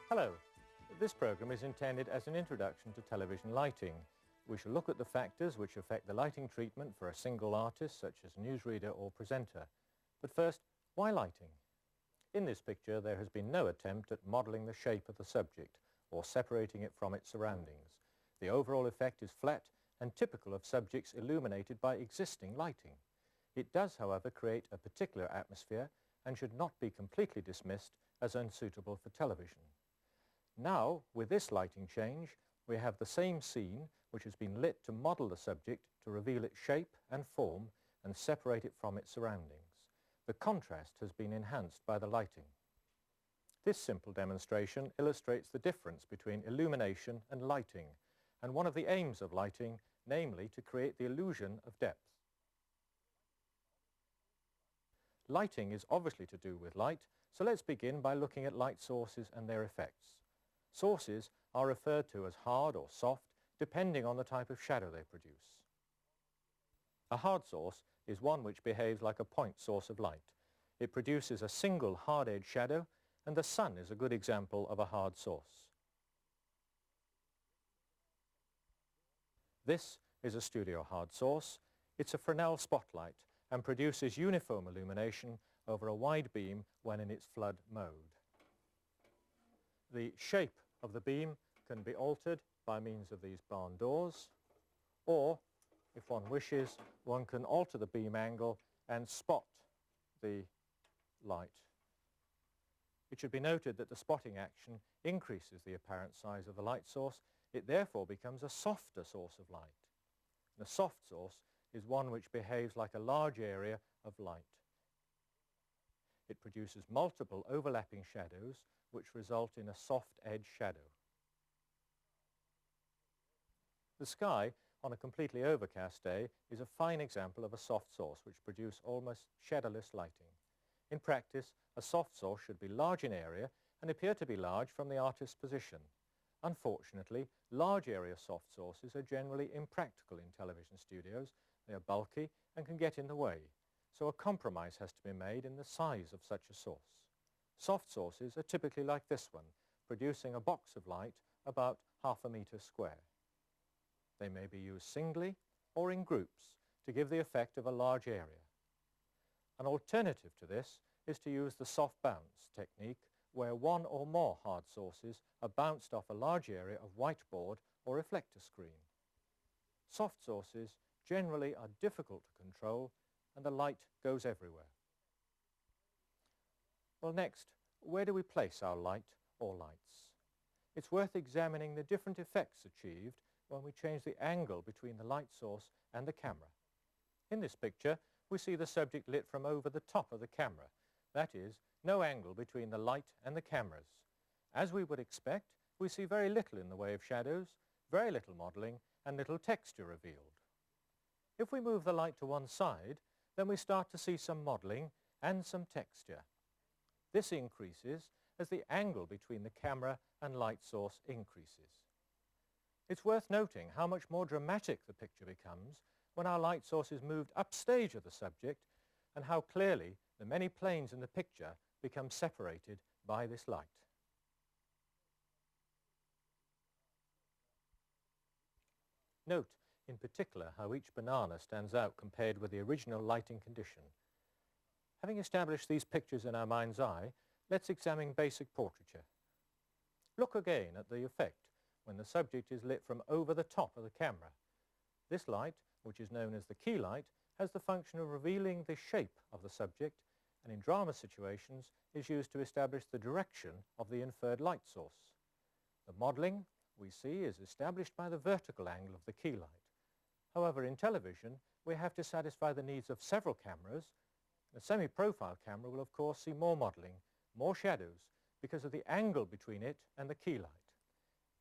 Hello. This program is intended as an introduction to television lighting. We shall look at the factors which affect the lighting treatment for a single artist, such as a newsreader or presenter. But first, why lighting? In this picture, there has been no attempt at modelling the shape of the subject or separating it from its surroundings. The overall effect is flat and typical of subjects illuminated by existing lighting. It does, however, create a particular atmosphere and should not be completely dismissed as unsuitable for television. Now, with this lighting change, we have the same scene which has been lit to model the subject to reveal its shape and form and separate it from its surroundings. The contrast has been enhanced by the lighting. This simple demonstration illustrates the difference between illumination and lighting, and one of the aims of lighting, namely to create the illusion of depth. Lighting is obviously to do with light, so let's begin by looking at light sources and their effects. Sources are referred to as hard or soft, depending on the type of shadow they produce. A hard source is one which behaves like a point source of light. It produces a single hard-edged shadow, and the sun is a good example of a hard source. This is a studio hard source. It's a Fresnel spotlight and produces uniform illumination over a wide beam when in its flood mode. The shape of the beam can be altered by means of these barn doors, or, if one wishes, one can alter the beam angle and spot the light. It should be noted that the spotting action increases the apparent size of the light source. It therefore becomes a softer source of light. And a soft source is one which behaves like a large area of light. It produces multiple overlapping shadows which result in a soft edge shadow. The sky on a completely overcast day is a fine example of a soft source which produces almost shadowless lighting. In practice, a soft source should be large in area and appear to be large from the artist's position. Unfortunately, large area soft sources are generally impractical in television studios. They are bulky and can get in the way, so a compromise has to be made in the size of such a source. Soft sources are typically like this one, producing a box of light about ½ a metre square. They may be used singly or in groups to give the effect of a large area. An alternative to this is to use the soft bounce technique, where one or more hard sources are bounced off a large area of whiteboard or reflector screen. Soft sources generally are difficult to control and the light goes everywhere. Well, next, where do we place our light or lights? It's worth examining the different effects achieved when we change the angle between the light source and the camera. In this picture, we see the subject lit from over the top of the camera. That is, no angle between the light and the cameras. As we would expect, we see very little in the way of shadows, very little modelling, and little texture revealed. If we move the light to one side, then we start to see some modelling and some texture. This increases as the angle between the camera and light source increases. It's worth noting how much more dramatic the picture becomes when our light source is moved upstage of the subject, and how clearly the many planes in the picture become separated by this light. Note in particular how each banana stands out compared with the original lighting condition. Having established these pictures in our mind's eye, let's examine basic portraiture. Look again at the effect when the subject is lit from over the top of the camera. This light, which is known as the key light, has the function of revealing the shape of the subject, and in drama situations is used to establish the direction of the inferred light source. The modelling we see is established by the vertical angle of the key light. However, in television, we have to satisfy the needs of several cameras. A semi-profile camera will of course see more modelling, more shadows, because of the angle between it and the key light.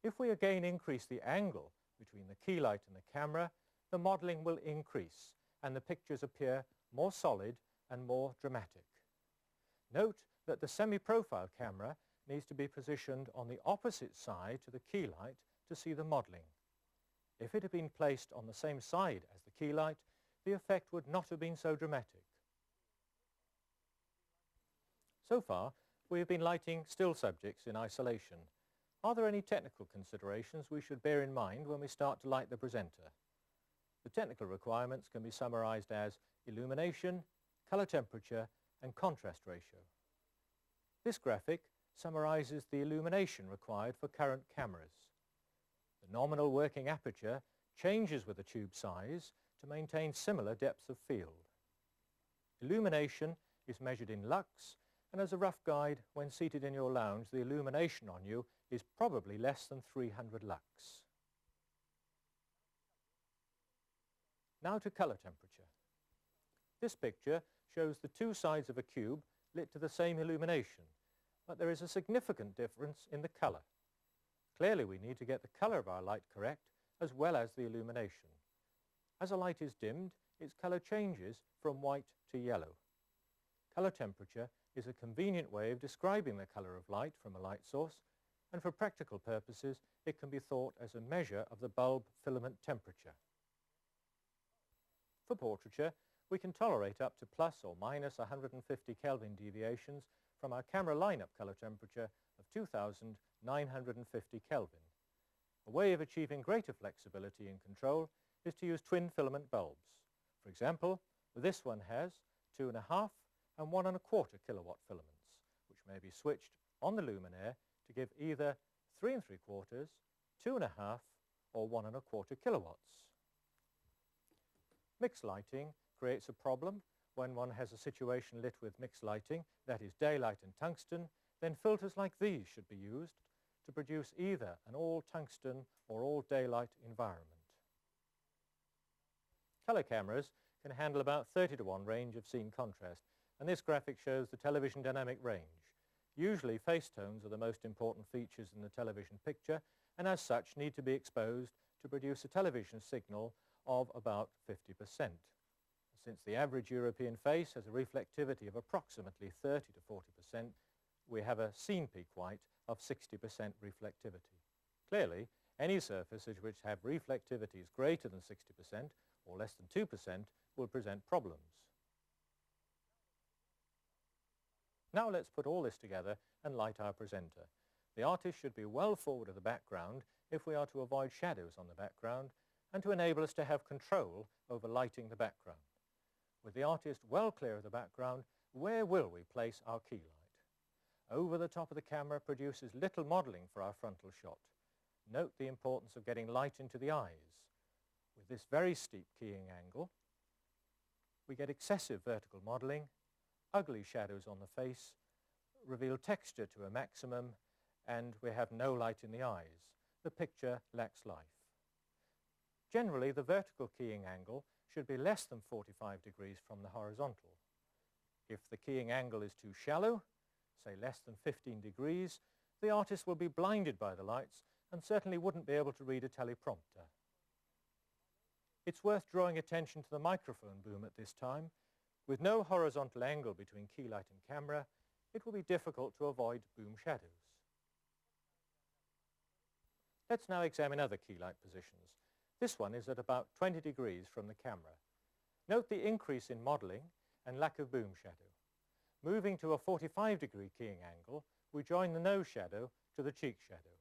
If we again increase the angle between the key light and the camera, the modelling will increase and the pictures appear more solid and more dramatic. Note that the semi-profile camera needs to be positioned on the opposite side to the key light to see the modelling. If it had been placed on the same side as the key light, the effect would not have been so dramatic. So far, we have been lighting still subjects in isolation. Are there any technical considerations we should bear in mind when we start to light the presenter? The technical requirements can be summarized as illumination, color temperature, and contrast ratio. This graphic summarizes the illumination required for current cameras. The nominal working aperture changes with the tube size to maintain similar depths of field. Illumination is measured in lux, and as a rough guide, when seated in your lounge, the illumination on you is probably less than 300 lux. Now to color temperature. This picture shows the two sides of a cube lit to the same illumination, but there is a significant difference in the color. Clearly we need to get the color of our light correct as well as the illumination. As a light is dimmed, its color changes from white to yellow. Color temperature is a convenient way of describing the color of light from a light source, and for practical purposes it can be thought as a measure of the bulb filament temperature. For portraiture, we can tolerate up to plus or minus 150 Kelvin deviations from our camera lineup color temperature of 2,950 Kelvin. A way of achieving greater flexibility in control is to use twin filament bulbs. For example, this one has 2.5 and 1.25 kilowatt filaments, which may be switched on the luminaire to give either 3.75, 2.5 or 1.25 kilowatts. Mixed lighting creates a problem when one has a situation lit with mixed lighting, that is daylight and tungsten. Then filters like these should be used to produce either an all tungsten or all daylight environment. Color cameras can handle about 30:1 range of scene contrast, and this graphic shows the television dynamic range. Usually face tones are the most important features in the television picture, and as such need to be exposed to produce a television signal of about 50%. Since the average European face has a reflectivity of approximately 30 to 40%, we have a scene peak white of 60% reflectivity. Clearly, any surfaces which have reflectivities greater than 60% or less than 2% will present problems. Now let's put all this together and light our presenter. The artist should be well forward of the background if we are to avoid shadows on the background and to enable us to have control over lighting the background. With the artist well clear of the background, where will we place our key light? Over the top of the camera produces little modelling for our frontal shot. Note the importance of getting light into the eyes. With this very steep keying angle, we get excessive vertical modelling, ugly shadows on the face, reveal texture to a maximum, and we have no light in the eyes. The picture lacks life. Generally, the vertical keying angle should be less than 45 degrees from the horizontal. If the keying angle is too shallow, say less than 15 degrees, the artist will be blinded by the lights and certainly wouldn't be able to read a teleprompter. It's worth drawing attention to the microphone boom at this time. With no horizontal angle between key light and camera, it will be difficult to avoid boom shadows. Let's now examine other key light positions. This one is at about 20 degrees from the camera. Note the increase in modelling and lack of boom shadow. Moving to a 45-degree keying angle, we join the nose shadow to the cheek shadow.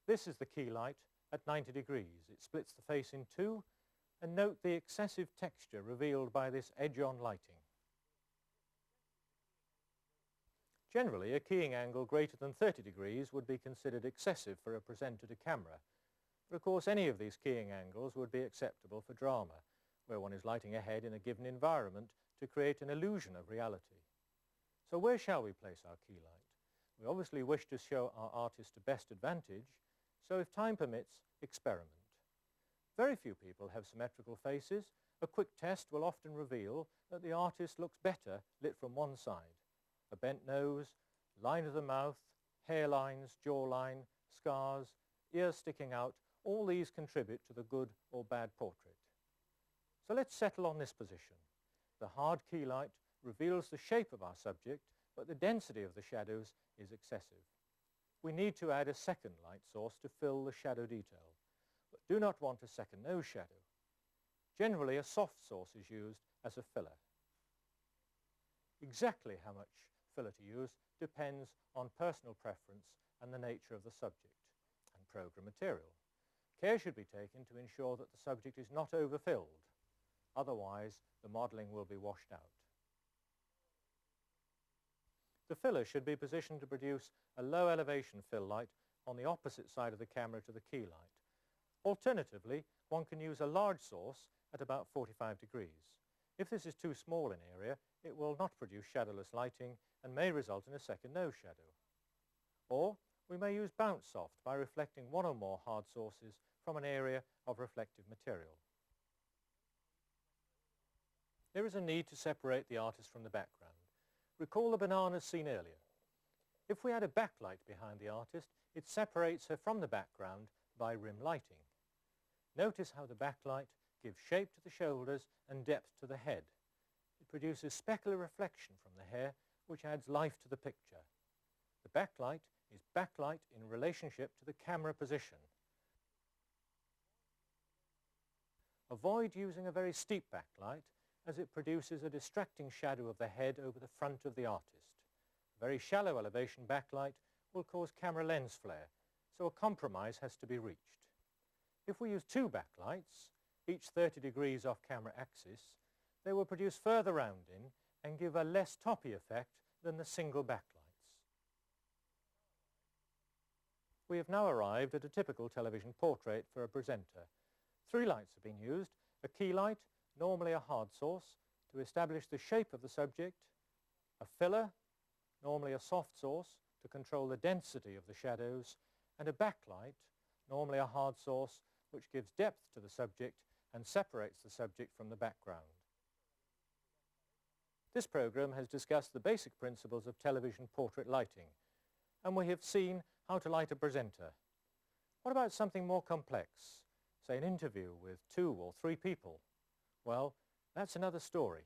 This is the key light at 90 degrees. It splits the face in two, and note the excessive texture revealed by this edge-on lighting. Generally, a keying angle greater than 30 degrees would be considered excessive for a presenter to camera. But of course any of these keying angles would be acceptable for drama, where one is lighting ahead in a given environment to create an illusion of reality. So where shall we place our key light? We obviously wish to show our artist to best advantage, so if time permits, experiment. Very few people have symmetrical faces. A quick test will often reveal that the artist looks better lit from one side. A bent nose, line of the mouth, hairlines, jawline, scars, ears sticking out, all these contribute to the good or bad portrait. So let's settle on this position. The hard key light reveals the shape of our subject, but the density of the shadows is excessive. We need to add a second light source to fill the shadow detail, but do not want a second nose shadow. Generally, a soft source is used as a filler. Exactly how much filler to use depends on personal preference and the nature of the subject and programme material. Care should be taken to ensure that the subject is not overfilled, otherwise the modelling will be washed out. The filler should be positioned to produce a low elevation fill light on the opposite side of the camera to the key light. Alternatively, one can use a large source at about 45 degrees. If this is too small an area, it will not produce shadowless lighting and may result in a second nose shadow. Or we may use bounce soft by reflecting one or more hard sources from an area of reflective material. There is a need to separate the artist from the background. Recall the bananas seen earlier. If we add a backlight behind the artist, it separates her from the background by rim lighting. Notice how the backlight gives shape to the shoulders and depth to the head. It produces specular reflection from the hair, which adds life to the picture. The backlight is backlight in relationship to the camera position. Avoid using a very steep backlight, as it produces a distracting shadow of the head over the front of the artist. A very shallow elevation backlight will cause camera lens flare, so a compromise has to be reached. If we use two backlights, each 30 degrees off camera axis, they will produce further rounding and give a less toppy effect than the single backlights. We have now arrived at a typical television portrait for a presenter. Three lights have been used: a key light, normally a hard source, to establish the shape of the subject, a filler, normally a soft source, to control the density of the shadows, and a backlight, normally a hard source, which gives depth to the subject and separates the subject from the background. This programme has discussed the basic principles of television portrait lighting, and we have seen how to light a presenter. What about something more complex, say an interview with 2 or 3 people? Well, that's another story.